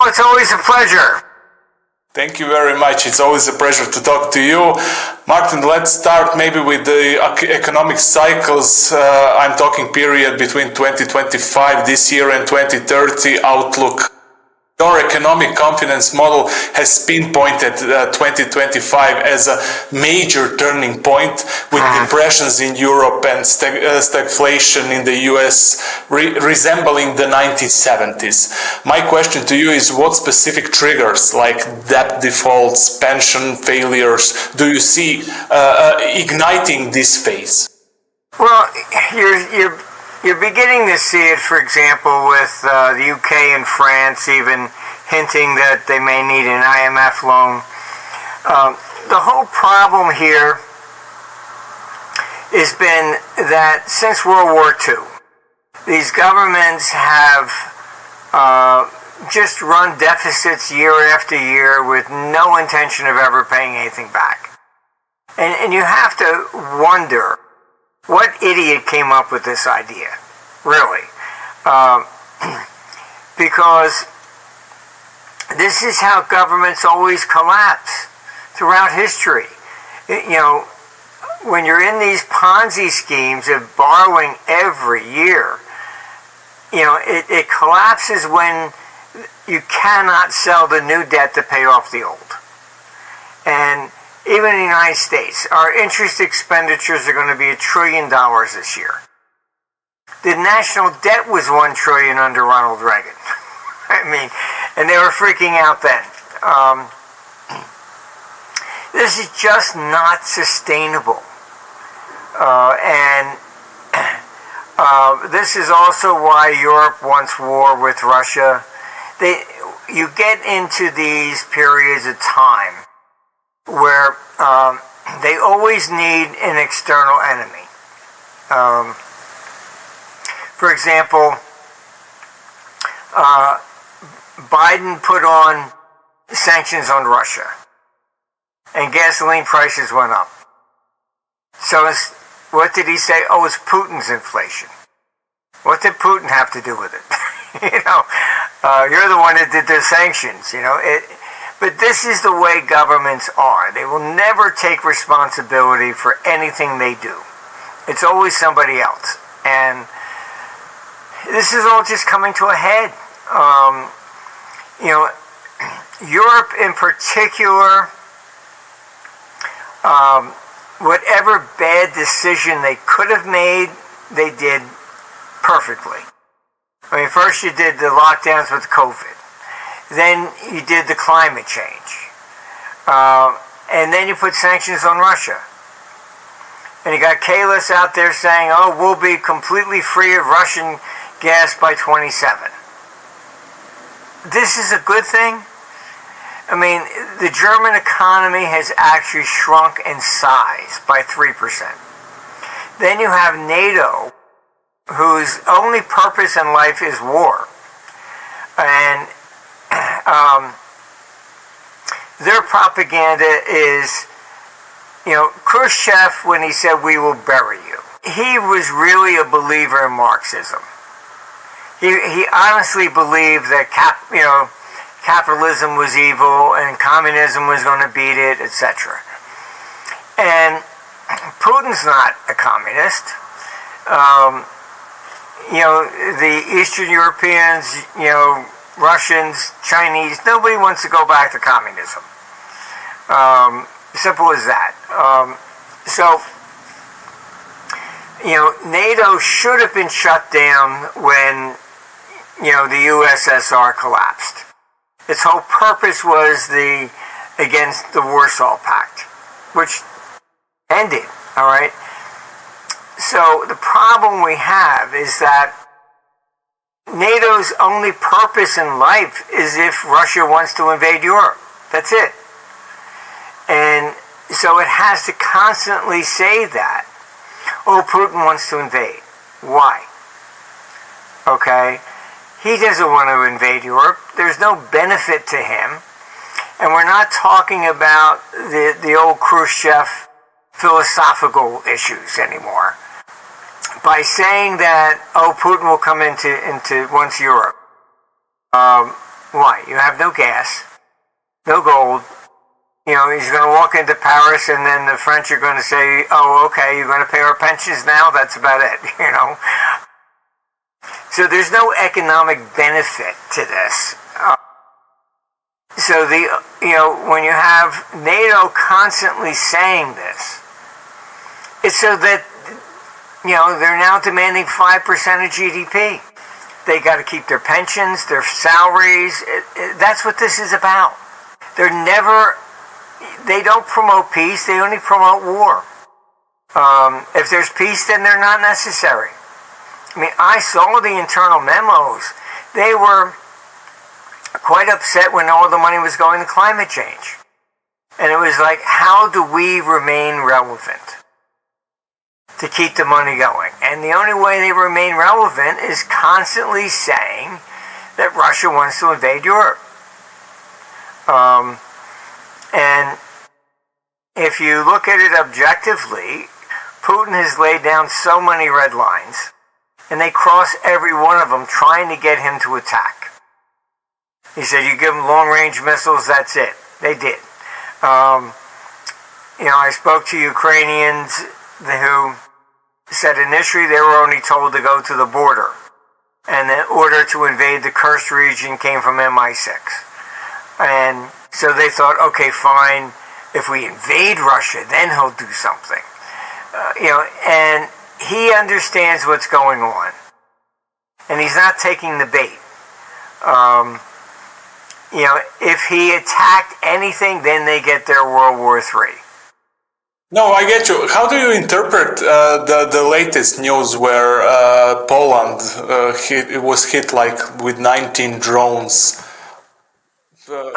It's always a pleasure. Thank you very much. It's always a pleasure to talk to you. Martin, let's start maybe with the economic cycles. I'm talking period between 2025 this year and 2030 outlook. Your economic confidence model has pinpointed 2025 as a major turning point with depressions in Europe and stagflation in the US resembling the 1970s. My question to you is, what specific triggers like debt defaults, pension failures do you see igniting this phase? Well, you're beginning to see it, for example, with the UK and France even hinting that they may need an IMF loan. The whole problem here has been that since World War II, these governments have just run deficits year after year with no intention of ever paying anything back. And you have to wonder, what idiot came up with this idea, really? Because this is how governments always collapse throughout history. When you're in these Ponzi schemes of borrowing every year, it collapses when you cannot sell the new debt to pay off the old. And even in the United States, our interest expenditures are going to be $1 trillion this year. The national debt was $1 trillion under Ronald Reagan. And they were freaking out then. This is just not sustainable. This is also why Europe wants war with Russia. You get into these periods of time where they always need an external enemy. For example, Biden put on sanctions on Russia, and gasoline prices went up. So what did he say? Oh, it's Putin's inflation. What did Putin have to do with it? You're the one that did the sanctions, But this is the way governments are. They will never take responsibility for anything they do. It's always somebody else. And this is all just coming to a head. Europe in particular, whatever bad decision they could have made, they did perfectly. First you did the lockdowns with COVID. Then you did the climate change. And then you put sanctions on Russia. And you got Kalis out there saying, oh, we'll be completely free of Russian gas by 27. This is a good thing. The German economy has actually shrunk in size by 3%. Then you have NATO, whose only purpose in life is war. And their propaganda is, Khrushchev, when he said, we will bury you, he was really a believer in Marxism. He honestly believed that capitalism was evil and communism was going to beat it, etc. And Putin's not a communist. The Eastern Europeans, Russians, Chinese, nobody wants to go back to communism. Simple as that. NATO should have been shut down when, the USSR collapsed. Its whole purpose was against the Warsaw Pact, which ended, all right? So the problem we have is that NATO's only purpose in life is if Russia wants to invade Europe. That's it. And so it has to constantly say that. Oh, Putin wants to invade. Why? Okay? He doesn't want to invade Europe. There's no benefit to him. And we're not talking about the old Khrushchev philosophical issues anymore. By saying that, oh, Putin will come into once Europe, Why? You have no gas, no gold. He's going to walk into Paris and then the French are going to say, oh, okay, you're going to pay our pensions now? That's about it. So there's no economic benefit to this. So when you have NATO constantly saying this, it's so that, they're now demanding 5% of GDP. They got to keep their pensions, their salaries. That's what this is about. They don't promote peace, they only promote war. If there's peace, then they're not necessary. I saw the internal memos. They were quite upset when all the money was going to climate change. And it was like, how do we remain relevant to keep the money going? And the only way they remain relevant is constantly saying that Russia wants to invade Europe. And if you look at it objectively, Putin has laid down so many red lines, and they cross every one of them trying to get him to attack. He said, you give them long-range missiles, that's it. They did. I spoke to Ukrainians who said initially they were only told to go to the border, and the order to invade the Kursk region came from MI6. And so they thought, okay, fine, if we invade Russia, then he'll do something. And he understands what's going on. And he's not taking the bait. If he attacked anything, then they get their World War III. No, I get you. How do you interpret the latest news where Poland was hit like with 19 drones?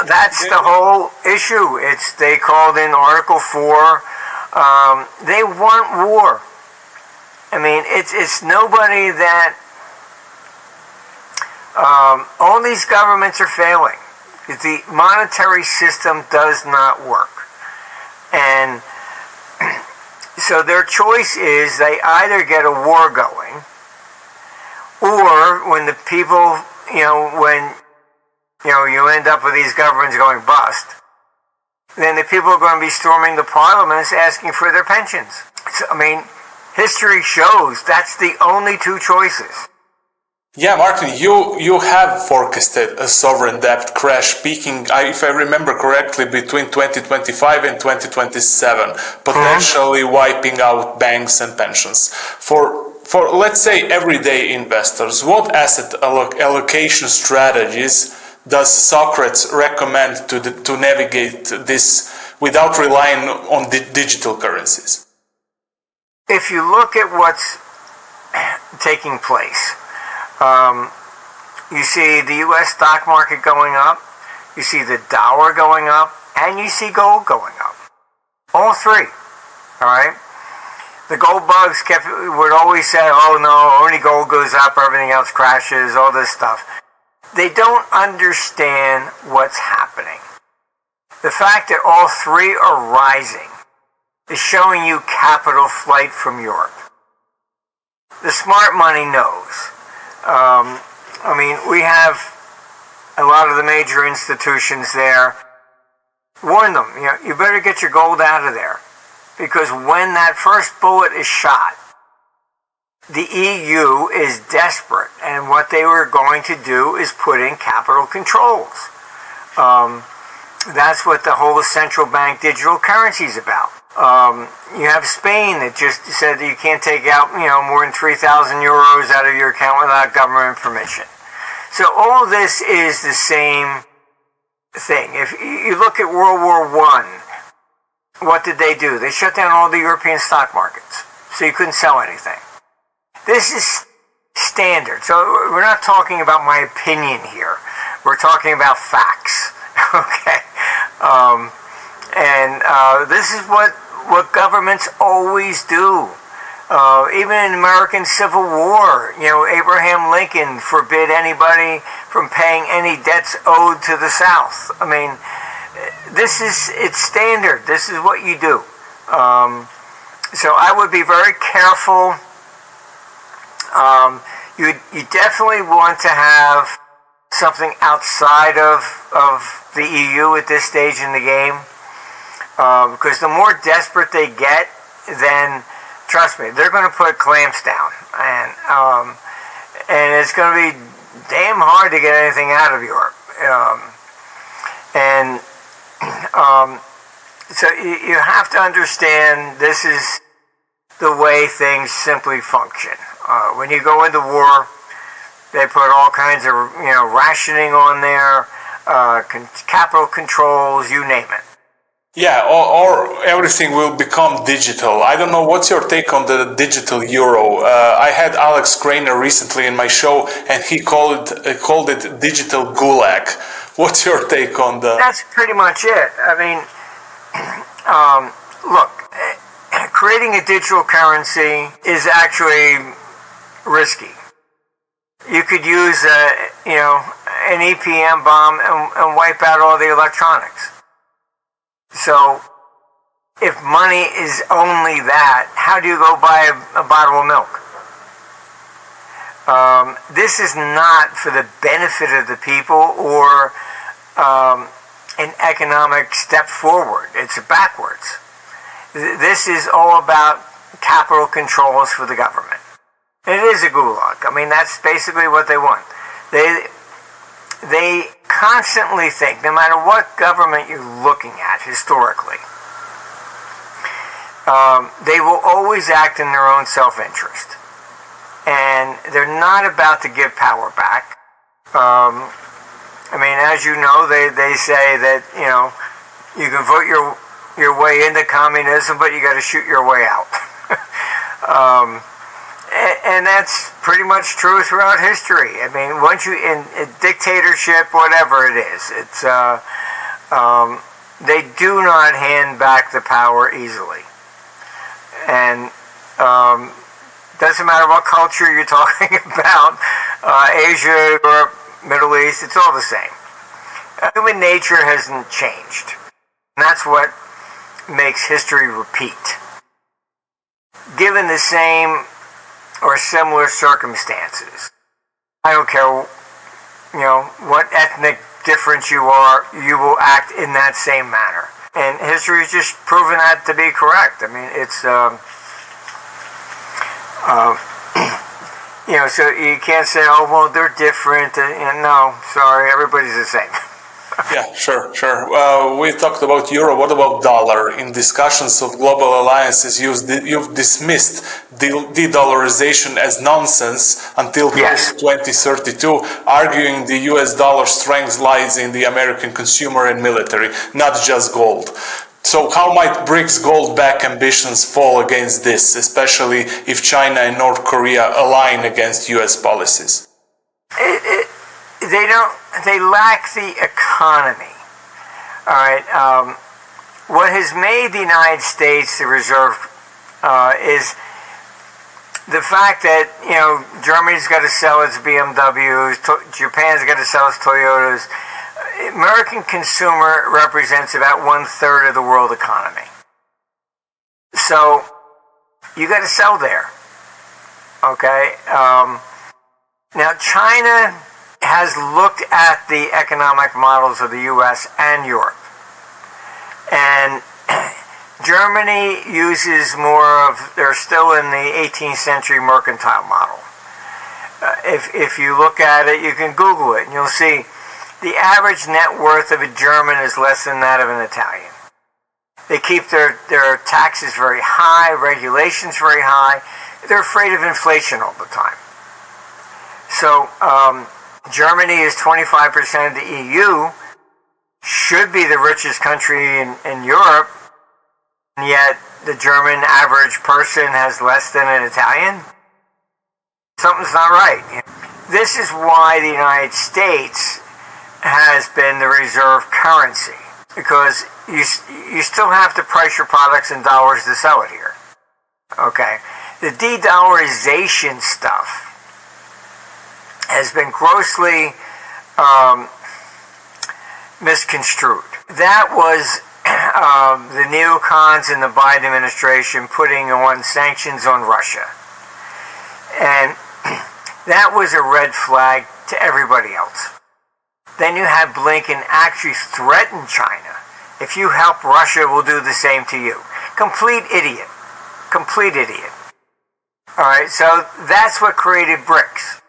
That's the whole issue. They called in Article 4. They want war. It's nobody that... all these governments are failing. The monetary system does not work. And so their choice is they either get a war going, or when the people, when you end up with these governments going bust, then the people are going to be storming the parliaments asking for their pensions. So, history shows that's the only two choices. Yeah, Martin, you have forecasted a sovereign debt crash peaking, if I remember correctly, between 2025 and 2027, potentially wiping out banks and pensions. For let's say everyday investors, what asset allocation strategies does Socrates recommend to navigate this without relying on digital currencies? If you look at what's taking place, you see the U.S. stock market going up, you see the dollar going up, and you see gold going up. All three, all right? The gold bugs would always say, oh no, only gold goes up, everything else crashes, all this stuff. They don't understand what's happening. The fact that all three are rising is showing you capital flight from Europe. The smart money knows. We have a lot of the major institutions there. Warn them, you better get your gold out of there. Because when that first bullet is shot, the EU is desperate. And what they were going to do is put in capital controls. That's what the whole central bank digital currency is about. You have Spain that just said that you can't take out, more than 3,000 euros out of your account without government permission. So all this is the same thing. If you look at World War I, what did they do? They shut down all the European stock markets, so you couldn't sell anything. This is standard. So we're not talking about my opinion here. We're talking about facts. Okay? This is what governments always do. Even in the American Civil War, Abraham Lincoln forbid anybody from paying any debts owed to the South. It's standard. This is what you do. So I would be very careful. You definitely want to have something outside of the EU at this stage in the game, because the more desperate they get, then trust me, they're going to put clamps down, and it's going to be damn hard to get anything out of Europe. So you have to understand this is the way things simply function. When you go into war, they put all kinds of rationing on there, capital controls, you name it. Yeah, or everything will become digital. I don't know, what's your take on the digital euro? I had Alex Craner recently in my show, and he called it digital gulag. What's your take on the... That's pretty much it. I mean, look, creating a digital currency is actually risky. You could use an EPM bomb and wipe out all the electronics. So, if money is only that, how do you go buy a bottle of milk? This is not for the benefit of the people or an economic step forward. It's backwards. This is all about capital controls for the government. It is a gulag. I mean, that's basically what they want. They constantly think, no matter what government you're looking at historically, they will always act in their own self-interest. And they're not about to give power back. I mean, as you know, they say that, you can vote your way into communism, but you got to shoot your way out. And that's pretty much true throughout history. I mean, once you in a dictatorship, whatever it is, it's they do not hand back the power easily, and doesn't matter what culture you're talking about, Asia, Europe, Middle East, it's all the same. Human nature hasn't changed, and that's what makes history repeat. Given the same or similar circumstances, I don't care, what ethnic difference you are, you will act in that same manner. And history has just proven that to be correct. I mean, it's, so you can't say, oh, well, they're different. No, sorry, everybody's the same. Yeah, sure. We talked about euro. What about dollar? In discussions of global alliances, you've dismissed de-dollarization as nonsense until Yes. 2032, arguing the US dollar strength lies in the American consumer and military, not just gold. So how might BRICS gold-backed ambitions fall against this, especially if China and North Korea align against US policies? They lack the economy. All right. What has made the United States the reserve is the fact that, Germany's got to sell its BMWs, Japan's got to sell its Toyotas. American consumer represents about 1/3 of the world economy. So you got to sell there. Okay. Now China has looked at the economic models of the US and Europe. And Germany uses more of, they're still in the 18th century mercantile model. If you look at it, you can Google it, and you'll see the average net worth of a German is less than that of an Italian. They keep their taxes very high, regulations very high. They're afraid of inflation all the time. So, Germany is 25% of the EU, should be the richest country in Europe, and yet the German average person has less than an Italian. Something's not right. This is why the United States has been the reserve currency, because you still have to price your products in dollars to sell it here. Okay, the de-dollarization stuff has been grossly misconstrued. That was the neocons in the Biden administration putting on sanctions on Russia. And that was a red flag to everybody else. Then you have Blinken actually threaten China. If you help Russia, we'll do the same to you. Complete idiot. Complete idiot. All right, so that's what created BRICS.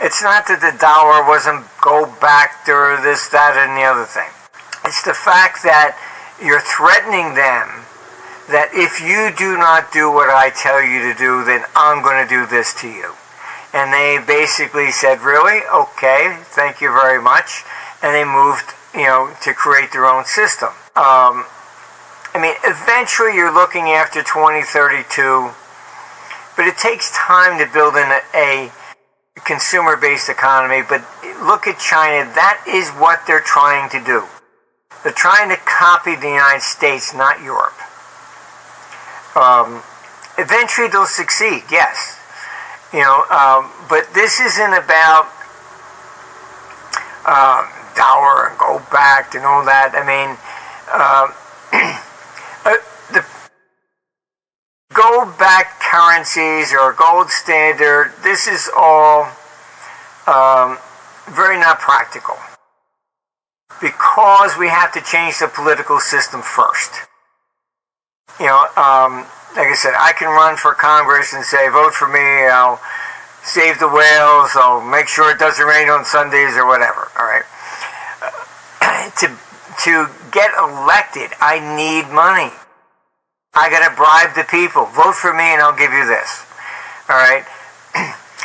It's not that the dollar wasn't gold-backed or this, that, and the other thing. It's the fact that you're threatening them that if you do not do what I tell you to do, then I'm going to do this to you. And they basically said, really? Okay, thank you very much. And they moved, to create their own system. Eventually you're looking after 2032, but it takes time to build a consumer-based economy. But look at China. That is what they're trying to do. They're trying to copy the United States, not Europe. Eventually they'll succeed, yes. But this isn't about dollar and gold backed and all that. The gold backed currencies or gold standard, this is all very not practical, because we have to change the political system first. Like I said, I can run for Congress and say, vote for me, I'll save the whales, I'll make sure it doesn't rain on Sundays or whatever, all right? To get elected, I need money. I got to bribe the people. Vote for me and I'll give you this, all right?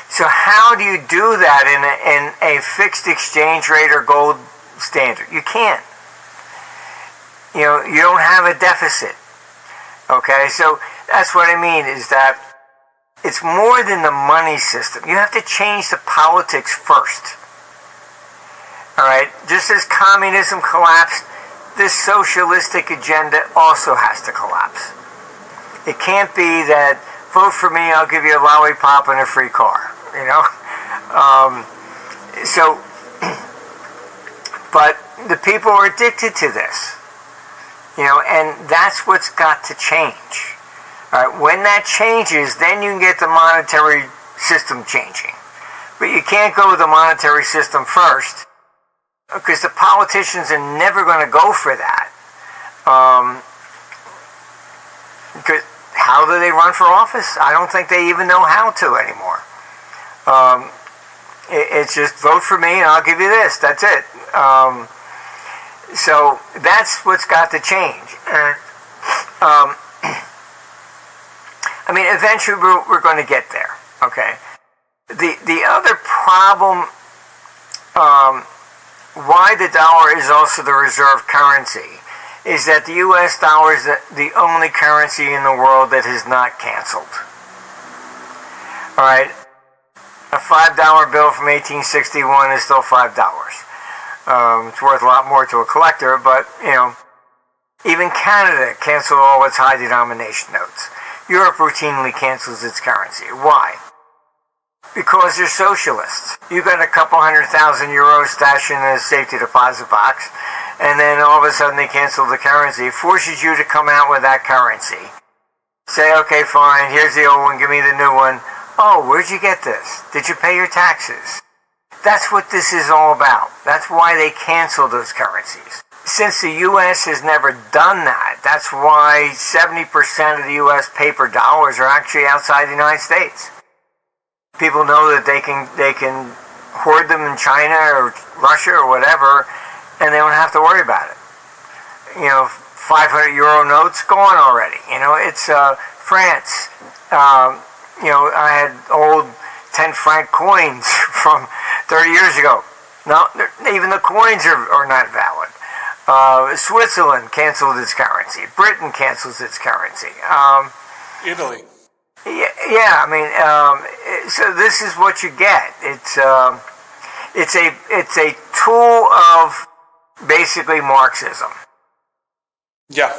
So how do you do that in a fixed exchange rate or gold standard? You can't. You don't have a deficit. Okay, so that's what I mean, is that it's more than the money system. You have to change the politics first. All right, just as communism collapsed, this socialistic agenda also has to collapse. It can't be that, vote for me, I'll give you a lollipop and a free car, but the people are addicted to this. And that's what's got to change. All right, when that changes, then you can get the monetary system changing. But you can't go with the monetary system first, because the politicians are never going to go for that. Because how do they run for office? I don't think they even know how to anymore. It's just vote for me and I'll give you this. That's it. So that's what's got to change. Eventually we're going to get there. Okay. The other problem, why the dollar is also the reserve currency, is that the U.S. dollar is the only currency in the world that has not canceled. All right. A $5 bill from 1861 is still $5. It's worth a lot more to a collector, but, even Canada canceled all its high denomination notes. Europe routinely cancels its currency. Why? Because they're socialists. You got a couple €100,000 stashed in a safety deposit box, and then all of a sudden they cancel the currency. It forces you to come out with that currency. Say, okay, fine, here's the old one, give me the new one. Oh, where'd you get this? Did you pay your taxes? That's what this is all about. That's why they cancel those currencies. Since the U.S. has never done that, that's why 70% of the U.S. paper dollars are actually outside the United States. People know that they can hoard them in China or Russia or whatever, and they don't have to worry about it. €500 notes gone already. It's France. I had old 10 franc coins from 30 years ago. No, even the coins are not valid. Switzerland canceled its currency. Britain cancels its currency. Italy. Yeah. So this is what you get. It's a tool of basically Marxism. Yeah.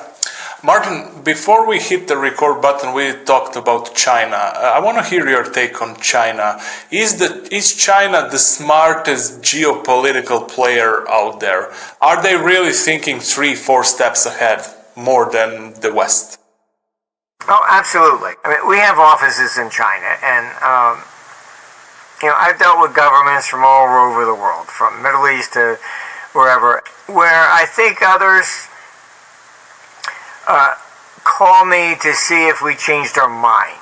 Martin, before we hit the record button, we talked about China. I want to hear your take on China. Is China the smartest geopolitical player out there? Are they really thinking 3-4 steps ahead, more than the West? Oh, absolutely. We have offices in China, and I've dealt with governments from all over the world, from Middle East to wherever, where I think others call me to see if we changed our mind.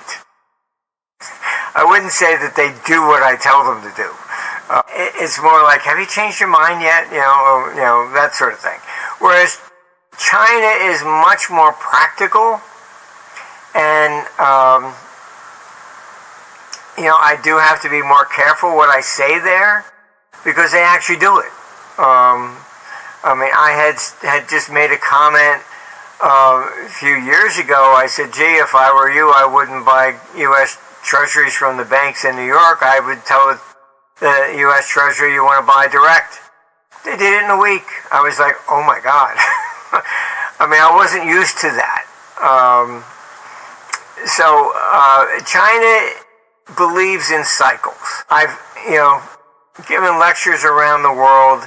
I wouldn't say that they do what I tell them to do. It's more like, have you changed your mind yet? That sort of thing. Whereas China is much more practical, and I do have to be more careful what I say there, because they actually do it. I had just made a comment a few years ago. I said, gee, if I were you, I wouldn't buy U.S. Treasuries from the banks in New York. I would tell the U.S. Treasury you want to buy direct. They did it in a week. I was like, oh my God. I wasn't used to that. China believes in cycles. I've, given lectures around the world,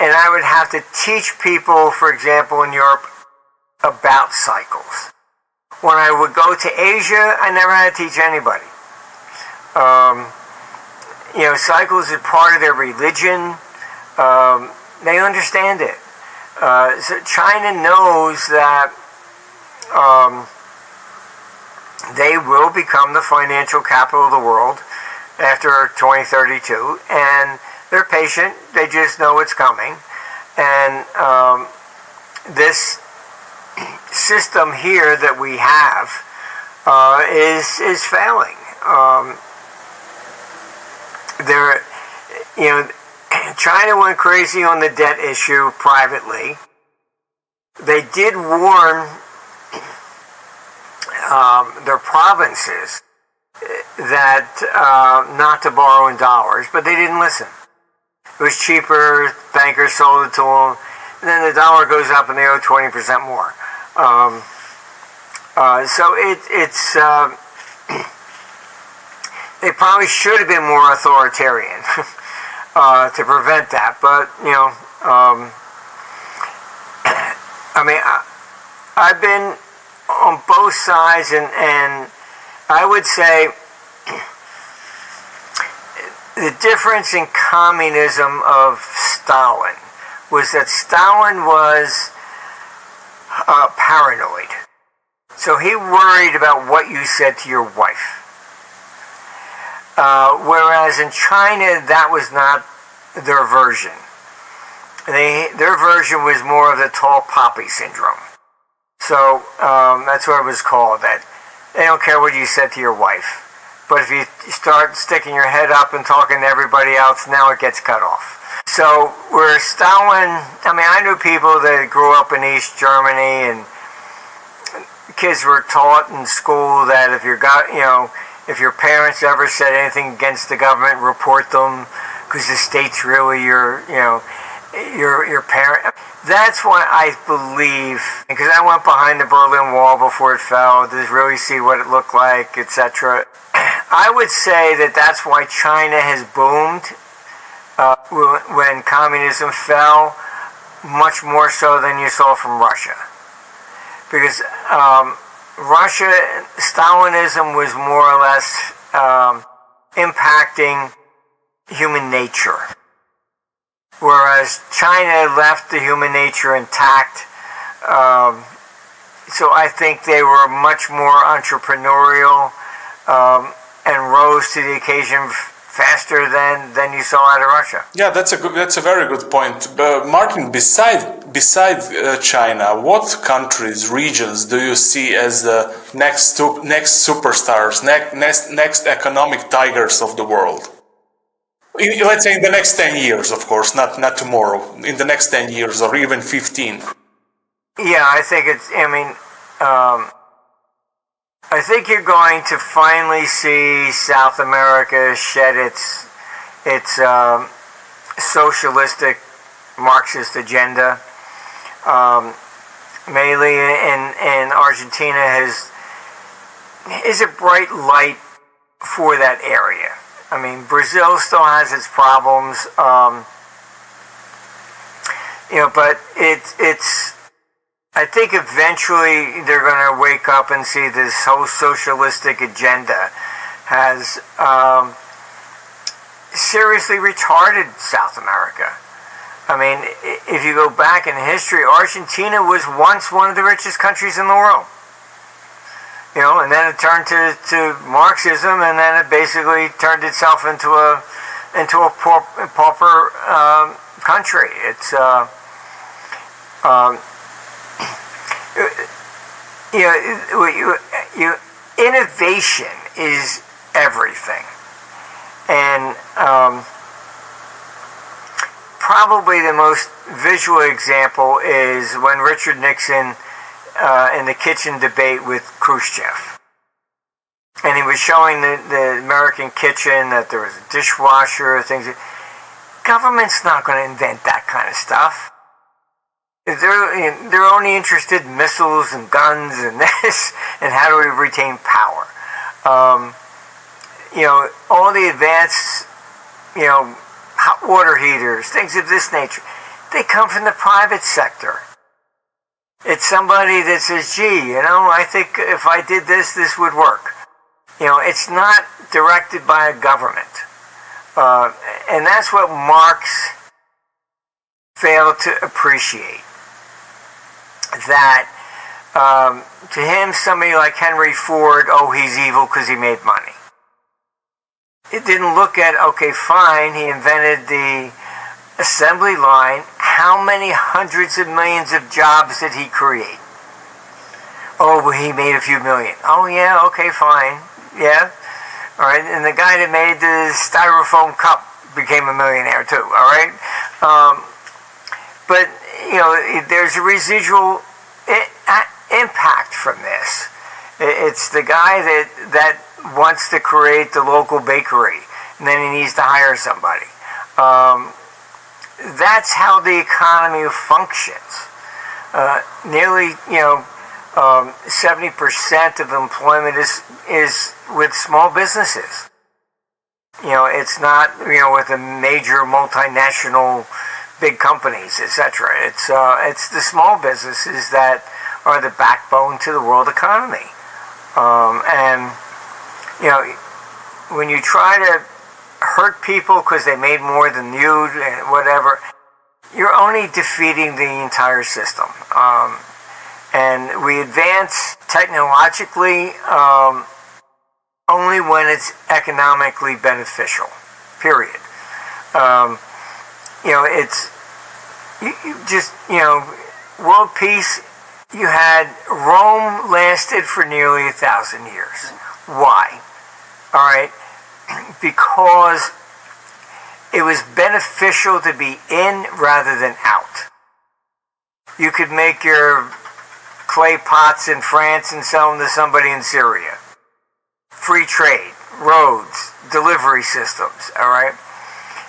and I would have to teach people, for example, in Europe, about cycles. When I would go to Asia, I never had to teach anybody. Cycles are part of their religion. They understand it. So China knows that they will become the financial capital of the world after 2032, and they're patient. They just know it's coming. And this system here that we have is failing. China went crazy on the debt issue privately. They did warn their provinces that not to borrow in dollars, but they didn't listen. It was cheaper, bankers sold it to them, and then the dollar goes up and they owe 20% more. They probably should have been more authoritarian to prevent that, but I've been on both sides, and I would say the difference in communism of Stalin was that Stalin was paranoid. So he worried about what you said to your wife. Whereas in China, that was not their version. Their version was more of the tall poppy syndrome. So that's what it was called, that they don't care what you said to your wife. But if you start sticking your head up and talking to everybody else, now it gets cut off. So where Stalin, I knew people that grew up in East Germany, and kids were taught in school that if if your parents ever said anything against the government, report them, because the state's really your parent. That's why I believe, because I went behind the Berlin Wall before it fell to really see what it looked like, etc. I would say that that's why China has boomed when communism fell, much more so than you saw from Russia. Because Russia, Stalinism was more or less impacting human nature, whereas China left the human nature intact. So I think they were much more entrepreneurial and rose to the occasion faster than you saw out of Russia. Yeah, that's a very good point. Martin, beside China, what countries, regions do you see as the next superstars, next economic tigers of the world? Let's say in the next 10 years, of course, not tomorrow. In the next 10 years or even 15. Yeah, I think I think you're going to finally see South America shed its socialistic Marxist agenda. Mainly in Argentina is a bright light for that area. Brazil still has its problems, but it's. I think eventually they're going to wake up and see this whole socialistic agenda has seriously retarded South America. I mean, if you go back in history, Argentina was once one of the richest countries in the world. And then it turned to Marxism, and then it basically turned itself into a pauper country. It's innovation is everything, and probably the most visual example is when Richard Nixon in the kitchen debate with Khrushchev. And he was showing the American kitchen that there was a dishwasher, things. Government's not going to invent that kind of stuff. They're only interested in missiles and guns and this, and how do we retain power. All the advanced, hot water heaters, things of this nature, they come from the private sector. It's somebody that says, gee, I think if I did this, this would work. It's not directed by a government. And that's what Marx failed to appreciate. That to him, somebody like Henry Ford, he's evil because he made money. It didn't look at, okay, fine, he invented the assembly line. How many hundreds of millions of jobs did he create? He made a few million. Yeah, okay, fine. Yeah. All right. And the guy that made the styrofoam cup became a millionaire too. All right. But, there's a residual impact from this. It's the guy that wants to create the local bakery, and then he needs to hire somebody. That's how the economy functions. Nearly, 70% of employment is with small businesses. It's not, with the major multinational big companies, etc. It's the small businesses that are the backbone to the world economy. And when you try to hurt people because they made more than you, whatever, you're only defeating the entire system. And we advance technologically only when it's economically beneficial, period. World peace, you had Rome lasted for nearly 1,000 years. Why? All right, because it was beneficial to be in rather than out. You could make your clay pots in France and sell them to somebody in Syria. Free trade, roads, delivery systems, all right?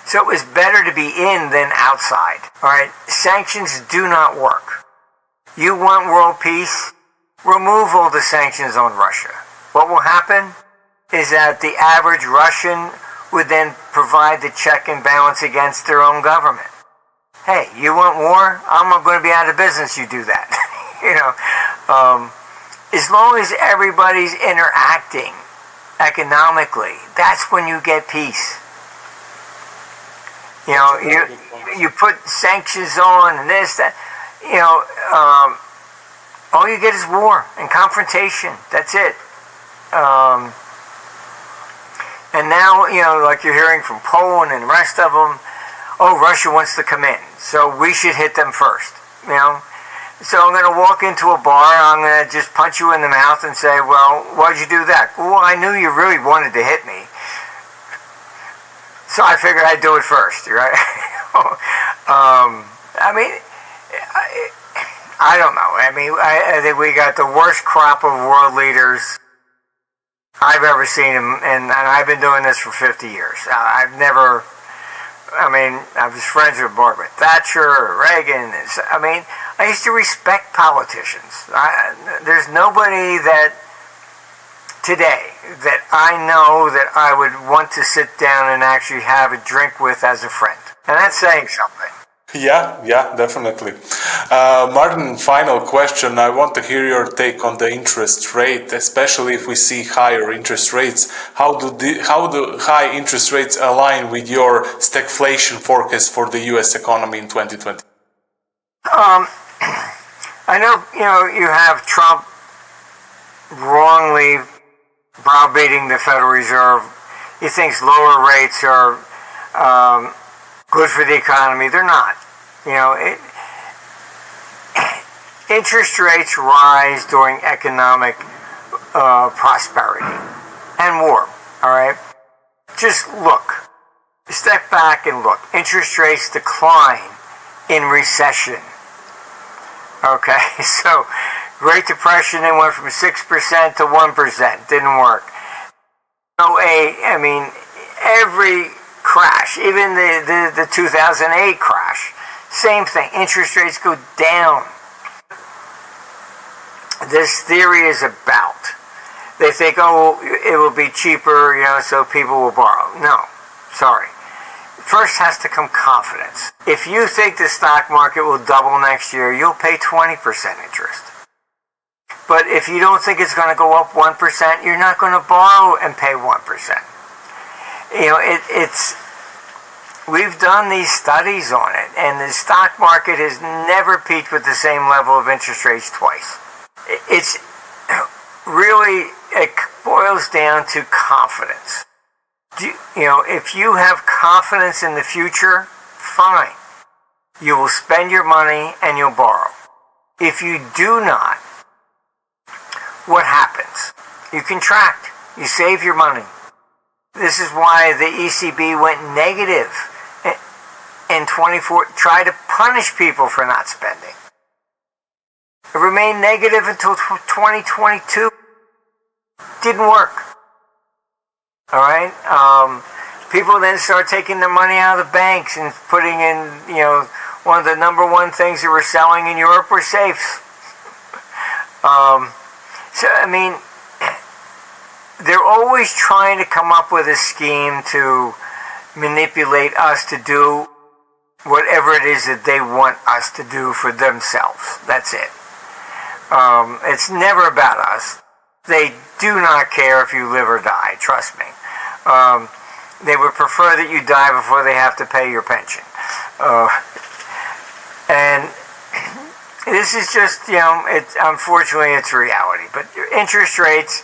So it was better to be in than outside, all right? Sanctions do not work. You want world peace? Remove all the sanctions on Russia. What will happen is that the average Russian would then provide the check and balance against their own government. Hey, you want war? I'm not going to be out of business, you do that. As long as everybody's interacting economically, that's when you get peace. You put sanctions on and this, that, all you get is war and confrontation. That's it. And now, like you're hearing from Poland and the rest of them, Russia wants to come in, so we should hit them first, So I'm going to walk into a bar, I'm going to just punch you in the mouth and say, well, why'd you do that? Well, I knew you really wanted to hit me, so I figured I'd do it first, right? I don't know. I think we got the worst crop of world leaders I've ever seen, and I've been doing this for 50 years. I was friends with Margaret Thatcher or Reagan. I used to respect politicians. There's nobody that today that I know that I would want to sit down and actually have a drink with as a friend. And that's saying something. Yeah, definitely. Martin, final question. I want to hear your take on the interest rate, especially if we see higher interest rates. How do high interest rates align with your stagflation forecast for the U.S. economy in 2020? I know, you have Trump wrongly browbeating the Federal Reserve. He thinks lower rates are good for the economy. They're not. Interest rates rise during economic prosperity and war. All right, just look. Step back and look. Interest rates decline in recession. Okay, so Great Depression, it went from 6% to 1%. Didn't work. Every crash, even the 2008 crash, same thing. Interest rates go down. This theory is about. They think, it will be cheaper, so people will borrow. No, sorry. First has to come confidence. If you think the stock market will double next year, you'll pay 20% interest. But if you don't think it's going to go up 1%, you're not going to borrow and pay 1%. We've done these studies on it, and the stock market has never peaked with the same level of interest rates twice. It's really, it boils down to confidence. If you have confidence in the future, fine. You will spend your money and you'll borrow. If you do not, what happens? You contract. You save your money. This is why the ECB went negative in 24, try to punish people for not spending. It remained negative until 2022. Didn't work. All right? People then start taking their money out of the banks and putting in, one of the number one things that we're selling in Europe were safes. They're always trying to come up with a scheme to manipulate us to do whatever it is that they want us to do for themselves. That's it. It's never about us. They do not care if you live or die, trust me. They would prefer that you die before they have to pay your pension. And this is just, unfortunately it's reality. But interest rates,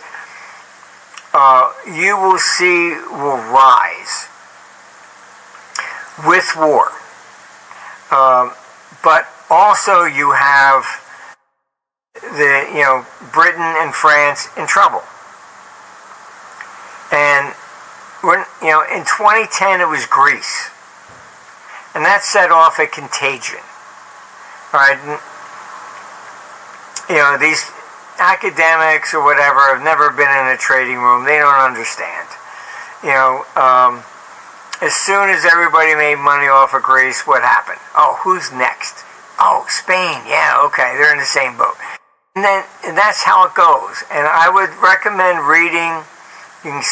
you will see, will rise with war. But also you have Britain and France in trouble. And in 2010 it was Greece. And that set off a contagion. All right. These academics or whatever have never been in a trading room. They don't understand. As soon as everybody made money off of Greece, what happened? Oh, who's next? Oh, Spain. Yeah, okay, they're in the same boat. And that's how it goes. And I would recommend reading. You can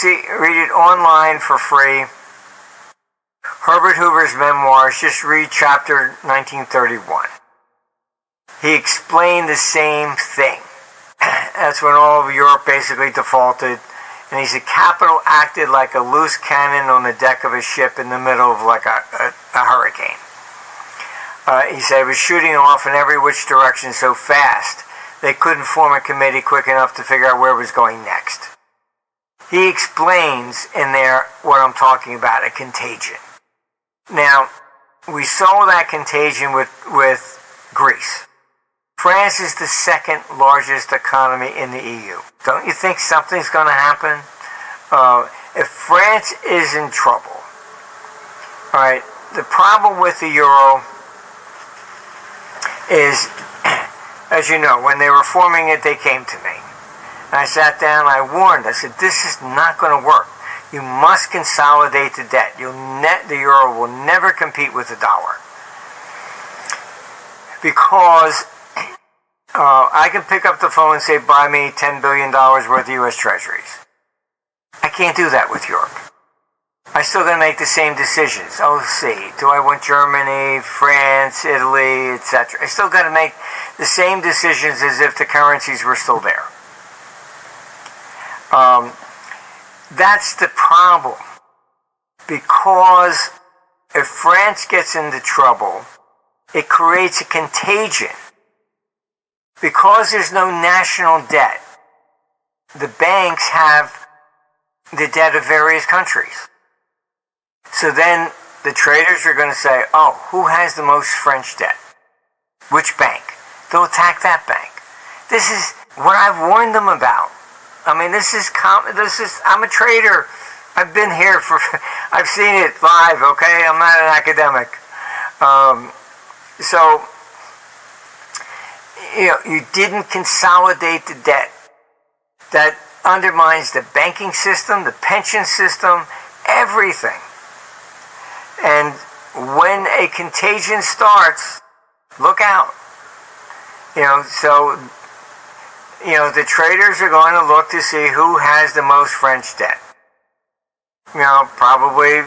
read it online for free. Herbert Hoover's memoirs. Just read chapter 1931. He explained the same thing. That's when all of Europe basically defaulted. And he said capital acted like a loose cannon on the deck of a ship in the middle of like a hurricane. He said it was shooting off in every which direction so fast they couldn't form a committee quick enough to figure out where it was going next. He explains in there what I'm talking about, a contagion. Now, we saw that contagion with Greece. France is the second largest economy in the EU. Don't you think something's going to happen? If France is in trouble, all right, the problem with the euro is, as you know, when they were forming it, they came to me. And I sat down, I warned, I said, this is not going to work. You must consolidate the debt. The euro will never compete with the dollar. Because I can pick up the phone and say, buy me $10 billion worth of U.S. Treasuries. I can't do that with Europe. I still got to make the same decisions. Oh, see, do I want Germany, France, Italy, etc.? I still got to make the same decisions as if the currencies were still there. That's the problem. Because if France gets into trouble, it creates a contagion. Because there's no national debt, the banks have the debt of various countries. So then the traders are going to say, oh, who has the most French debt? Which bank? They'll attack that bank. This is what I've warned them about. I mean, I'm a trader. I've been here I've seen it live, okay? I'm not an academic. So, you didn't consolidate the debt. That undermines the banking system, the pension system, everything. And when a contagion starts, look out. So the traders are going to look to see who has the most French debt. Probably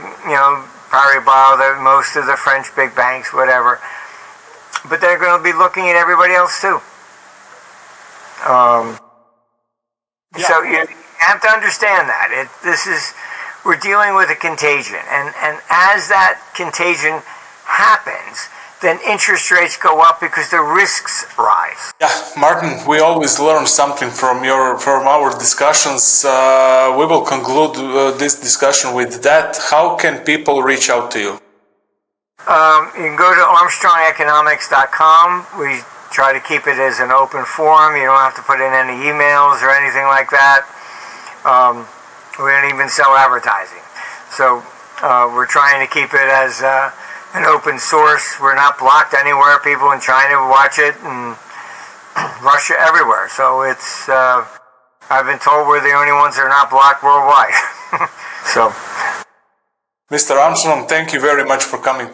borrow most of the French big banks, whatever. But they're going to be looking at everybody else too. So you have to understand that we're dealing with a contagion, and as that contagion happens, then interest rates go up because the risks rise. Yeah, Martin, we always learn something from our discussions. We will conclude this discussion with that. How can people reach out to you? You can go to armstrongeconomics.com. We try to keep it as an open forum. You don't have to put in any emails or anything like that. We don't even sell advertising. So we're trying to keep it as an open source. We're not blocked anywhere. People in China watch it, and Russia, everywhere. So it's I've been told we're the only ones that are not blocked worldwide. So, Mr. Armstrong, thank you very much for coming to